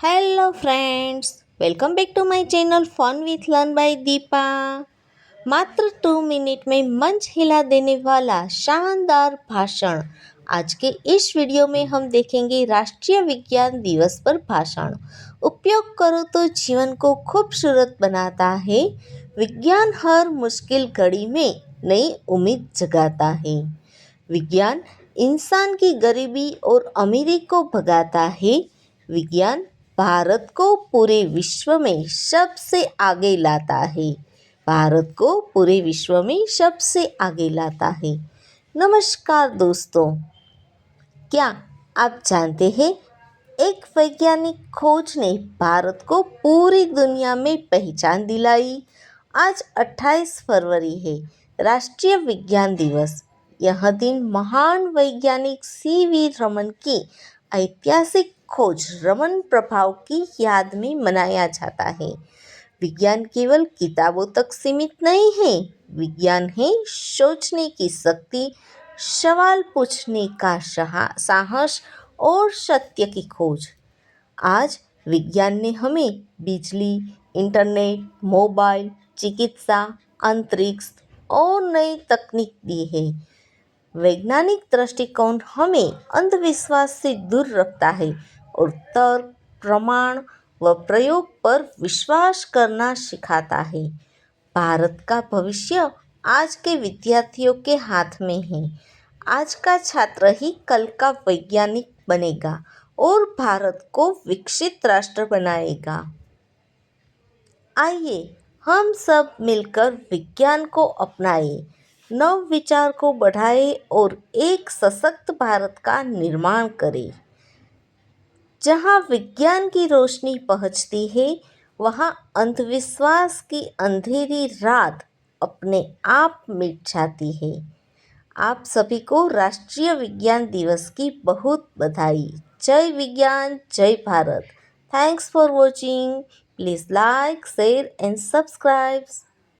Hello friends, welcome back to my channel fun with learn by Deepa. मात्र 2 minute में मंच हिला देने वाला शानदार भाषण। आज के इस वीडियो में हम देखेंगे राष्ट्रीय विज्ञान दिवस पर भाषण। उपयोग करो तो जीवन को खूबसूरत बनाता है। विज्ञान हर मुश्किल घड़ी में नई उम्मीद जगाता है। विज्ञान इंसान की गरीबी और अमीरी को भगाता है। विज्ञान भारत को पूरे विश्व में सबसे आगे लाता है। भारत को पूरे विश्व में सबसे आगे लाता है। नमस्कार दोस्तों, क्या आप जानते हैं एक वैज्ञानिक खोज ने भारत को पूरी दुनिया में पहचान दिलाई। आज 28 फरवरी है, राष्ट्रीय विज्ञान दिवस। यह दिन महान वैज्ञानिक सीवी रमन की ऐतिहासिक खोज रमन प्रभाव की याद में मनाया जाता है। विज्ञान केवल किताबों तक सीमित नहीं है। विज्ञान है सोचने की शक्ति, सवाल पूछने का साहस और सत्य की खोज। आज विज्ञान ने हमें बिजली, इंटरनेट, मोबाइल, चिकित्सा, अंतरिक्ष और नई तकनीक दी है। वैज्ञानिक दृष्टिकोण हमें अंधविश्वास से दूर रखता है और तर्क, प्रमाण व प्रयोग पर विश्वास करना सिखाता है। भारत का भविष्य आज के विद्यार्थियों के हाथ में है। आज का छात्र ही कल का वैज्ञानिक बनेगा और भारत को विकसित राष्ट्र बनाएगा। आइए हम सब मिलकर विज्ञान को अपनाएं, नव विचार को बढ़ाएं और एक सशक्त भारत का निर्माण करें। जहाँ विज्ञान की रोशनी पहुँचती है, वहाँ अंधविश्वास की अंधेरी रात अपने आप मिट जाती है। आप सभी को राष्ट्रीय विज्ञान दिवस की बहुत बधाई। जय विज्ञान, जय Bharat. Thanks for watching. Please like, share and subscribe.